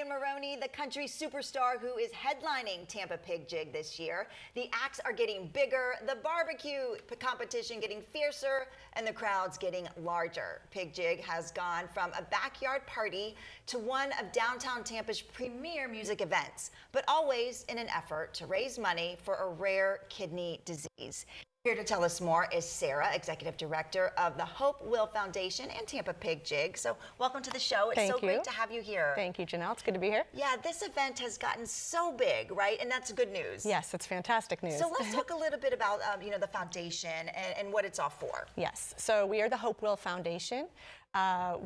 Megan Maroney, the country superstar who is headlining Tampa Pig Jig this year. The acts are getting bigger, the barbecue competition getting fiercer, and the crowds getting larger. Pig Jig has gone from a backyard party to one of downtown Tampa's premier music events, but always in an effort to raise money for a rare kidney disease. Here to tell us more is Sarah, Executive Director of the Hope Will Foundation and Tampa Pig Jig. So welcome to the show. It's so great to have you here. Thank you, Janelle. It's good to be here. Yeah, this event has gotten so big, right? And that's good news. Yes, it's fantastic news. So let's talk a little bit about the foundation and what it's all for. Yes, so we are the Hope Will Foundation.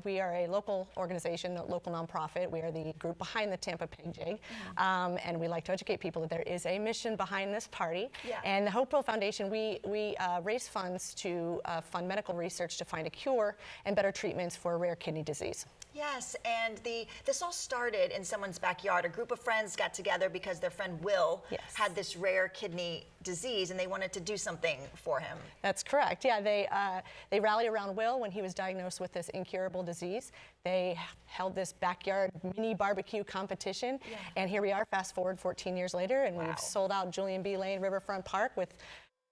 We are a local organization, a local nonprofit. We are the group behind the Tampa Pig Jig, and we like to educate people that there is a mission behind this party. Yeah. And the Hope Will Foundation, we raise funds to fund medical research to find a cure and better treatments for rare kidney disease. Yes, and this all started in someone's backyard. A group of friends got together because their friend Will had this rare kidney disease, and they wanted to do something for him. That's correct. Yeah, they rallied around Will when he was diagnosed with this incurable disease. They held this backyard mini barbecue competition, and here we are, fast forward 14 years later, and we've sold out Julian B. Lane Riverfront Park with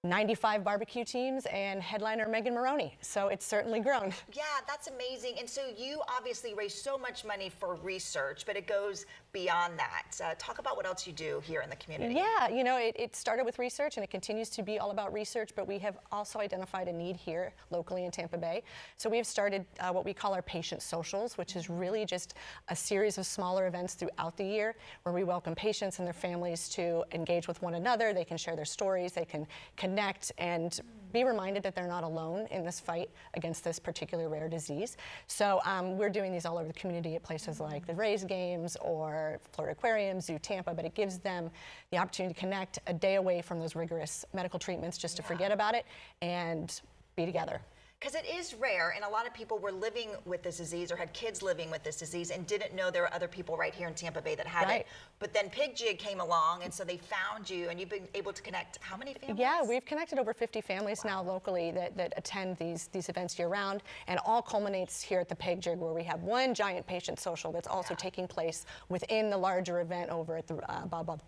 95 barbecue teams and headliner Megan Maroney. So it's certainly grown. Yeah, that's amazing. And so you obviously raise so much money for research, but it goes beyond that. Talk about what else you do here in the community. Yeah, you know, it started with research and it continues to be all about research, but we have also identified a need here locally in Tampa Bay. So we have started what we call our patient socials, which is really just a series of smaller events throughout the year where we welcome patients and their families to engage with one another. They can share their stories, they can connect and be reminded that they're not alone in this fight against this particular rare disease. So we're doing these all over the community at places like the Rays games or Florida Aquarium, Zoo Tampa, but it gives them the opportunity to connect a day away from those rigorous medical treatments just to forget about it and be together. Because it is rare, and a lot of people were living with this disease or had kids living with this disease and didn't know there were other people right here in Tampa Bay that had it. But then Pig Jig came along, and so they found you, and you've been able to connect how many families? Yeah, we've connected over 50 families now locally that attend these events year-round, and all culminates here at the Pig Jig, where we have one giant patient social that's also taking place within the larger event over at the Bob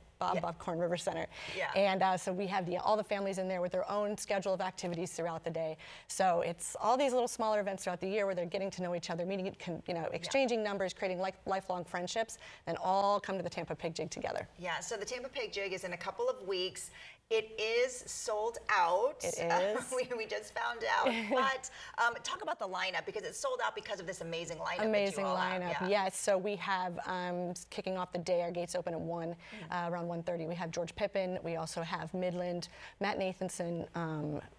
Buckhorn River Center. And so we have all the families in there with their own schedule of activities throughout the day. So it's all these little smaller events throughout the year where they're getting to know each other, meeting, exchanging numbers, creating lifelong friendships, and all come to the Tampa Pig Jig together. Yeah, so the Tampa Pig Jig is in a couple of weeks. It is sold out. It is. We just found out. But talk about the lineup, because it's sold out because of this amazing lineup. Amazing lineup. Yes. So we have kicking off the day. Our gates open at 1 around 1:30. We have George Pippin. We also have Midland, Matt Nathanson.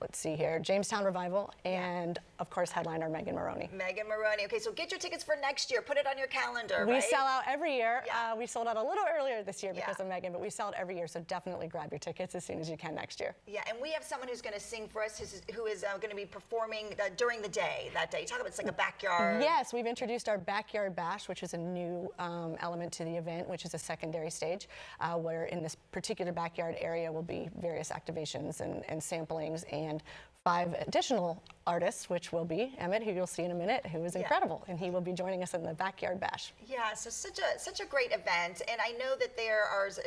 Let's see here, Jamestown Revival, and of course headliner Megan Maroney. Megan Maroney. Okay, so get your tickets for next year. Put it on your calendar. We sell out every year. We sold out a little earlier this year because of Megan, but we sell out every year. So definitely grab your tickets as soon as you can next year. Yeah, and we have someone who's going to sing for us who is going to be performing during the day that day. Talk about it's like a backyard. Yes, we've introduced our Backyard Bash, which is a new element to the event, which is a secondary stage where in this particular backyard area will be various activations and samplings and 5 additional artists, which will be Emmett, who you'll see in a minute, who is incredible, and he will be joining us in the Backyard Bash. Yeah, so such a great event, and I know that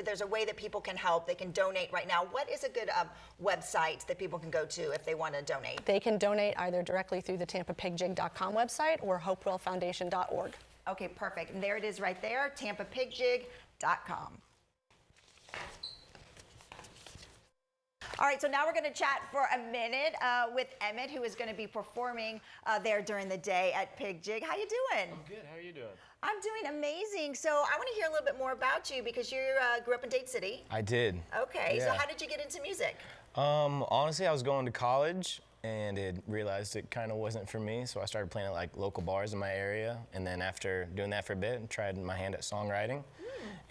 there's a way that people can help. They can donate right now. What is a good website that people can go to if they want to donate? They can donate either directly through the TampaPigJig.com website or HopewellFoundation.org. Okay, perfect. And there it is right there, TampaPigJig.com. All right, so now we're going to chat for a minute with Emmett, who is going to be performing there during the day at Pig Jig. How you doing? I'm good. How are you doing? I'm doing amazing. So I want to hear a little bit more about you because you grew up in Dade City. I did. Okay, so how did you get into music? Honestly, I was going to college and realized it kind of wasn't for me, so I started playing at like local bars in my area. And then after doing that for a bit, tried my hand at songwriting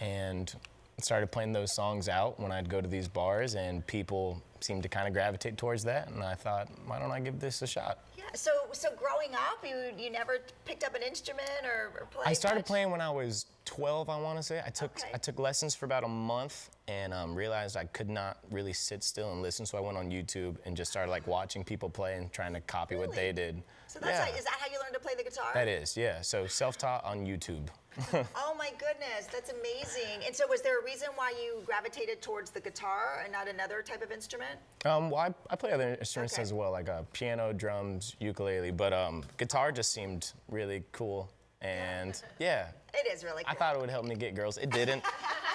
and started playing those songs out when I'd go to these bars, and people seemed to kind of gravitate towards that, and I thought, why don't I give this a shot? Yeah, so growing up, you never picked up an instrument or played? I started playing when I was 12, I want to say. I took lessons for about a month and realized I could not really sit still and listen, so I went on YouTube and just started like watching people play and trying to copy what they did. So that's is that how you learned to play the guitar? That is, yeah. So self-taught on YouTube. Oh my goodness, that's amazing. And so was there a reason why you gravitated towards the guitar and not another type of instrument? Well, I play other instruments Okay. as well, like piano, drums, ukulele, but guitar just seemed really cool. And yeah, It is really cool. I thought it would help me get girls. It didn't.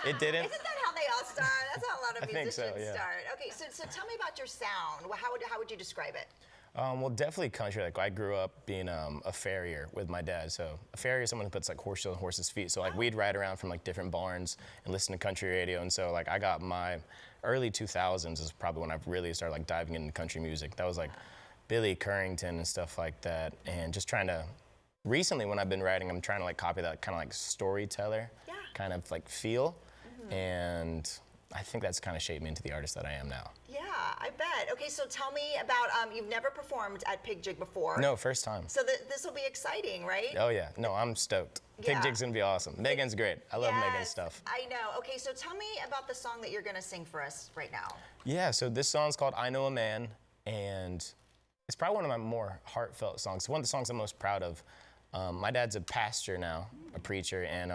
It didn't. Isn't that how they all start? That's how a lot of I think musicians so, yeah. start. Okay, so tell me about your sound. How would you describe it? Well, definitely country. Like I grew up being a farrier with my dad. So a farrier is someone who puts like horseshoes on horses' feet. So like we'd ride around from like different barns and listen to country radio. And so like I got my early 2000s is probably when I really started like diving into country music. That was like Billy Currington and stuff like that. And just trying to, recently when I've been writing, I'm trying to like copy that kind of like storyteller kind of like feel. And I think that's kind of shaped me into the artist that I am now. Yeah, I bet. Okay, so tell me about, you've never performed at Pig Jig before. No, first time. So this will be exciting, right? Oh yeah, no, I'm stoked. Pig Yeah. Jig's gonna be awesome. Megan's great. I love Megan's Yes, stuff. I know. Okay, so tell me about the song that you're gonna sing for us right now. Yeah, so this song's called I Know a Man, and it's probably one of my more heartfelt songs. One of the songs I'm most proud of. My dad's a pastor now, a preacher, and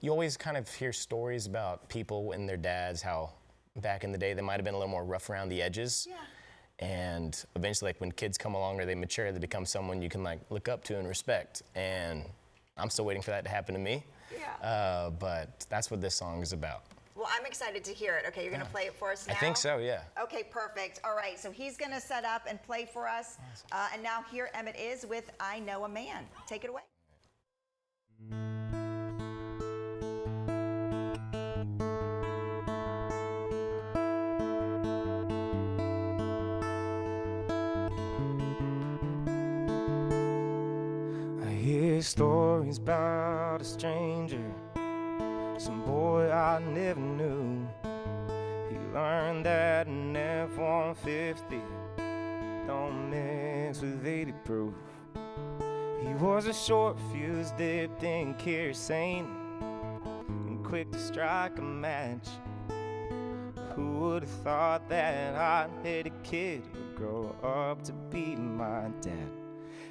you always kind of hear stories about people and their dads, how back in the day they might have been a little more rough around the edges. Yeah. And eventually, like when kids come along or they mature, they become someone you can like look up to and respect. And I'm still waiting for that to happen to me. Yeah. But that's what this song is about. Well, I'm excited to hear it. Okay, you're gonna play it for us now? I think so, yeah. Okay, perfect. All right, so he's gonna set up and play for us. And now here Emmett is with I Know a Man. Take it away. I hear stories about a stranger, some boy I never knew. He learned that an F-150 don't mix with 80 proof. He was a short fuse dipped in kerosene and quick to strike a match. Who would have thought that hot-headed kid would grow up to be my dad?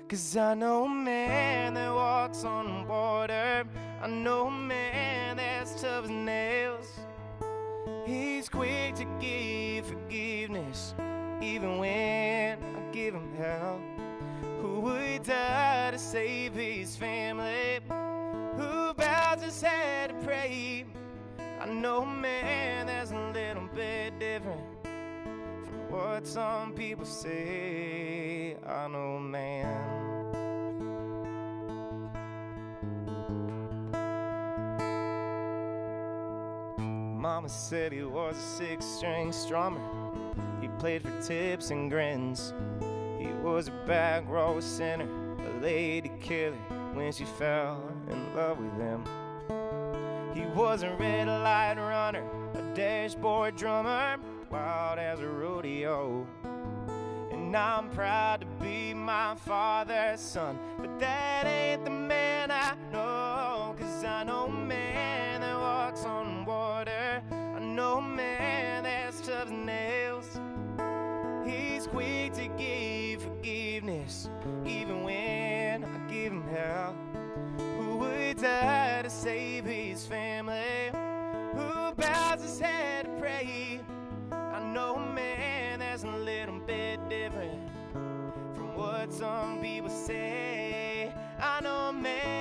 'Cause I know a man that walks on water. I know a man that's tough as nails. He's quick to give forgiveness, even when I give him hell. Who would die to save his family? Who bows his head to pray? I know a man that's a little bit different from what some people say. I know a man. Mama said he was a six-string strummer. He played for tips and grins. He was a back row sinner, a lady killer when she fell in love with him. He was a red light runner, a dashboard drummer, wild as a rodeo. And I'm proud to be my father's son, but that ain't the man I know. 'Cause I know a man that walks on water. I know a man that's tough as nails. He's quick to give forgiveness, even when I give him hell. Who would die to save his family? Who bows his head to pray? I know a man that's a little bit different from what some people say. I know a man.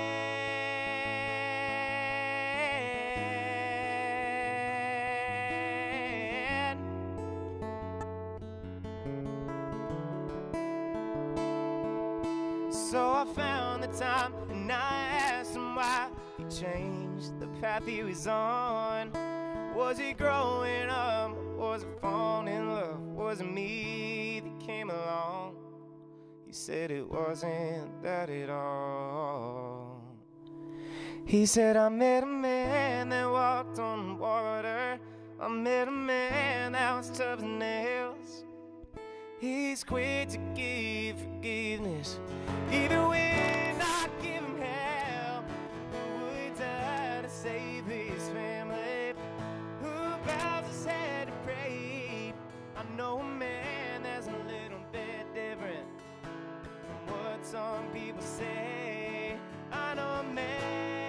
So I found the time and I asked him why he changed the path he was on. Was he growing up? Was it falling in love? Was it me that came along? He said it wasn't that at all. He said, I met a man that walked on water. I met a man that was tough as nails. He's quick to give forgiveness, even when I give him hell. Who would die to save his family? Who bows his head to pray? I know a man that's a little bit different from what some people say. I know a man.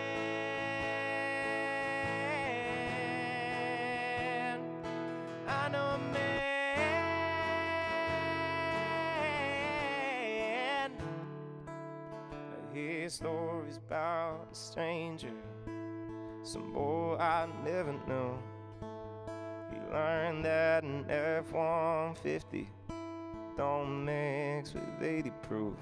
hear stories about a stranger, some boy I never knew. He learned that an F-150 don't mix with 80 proof.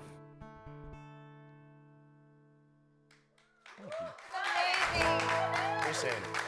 Amazing. Appreciate it.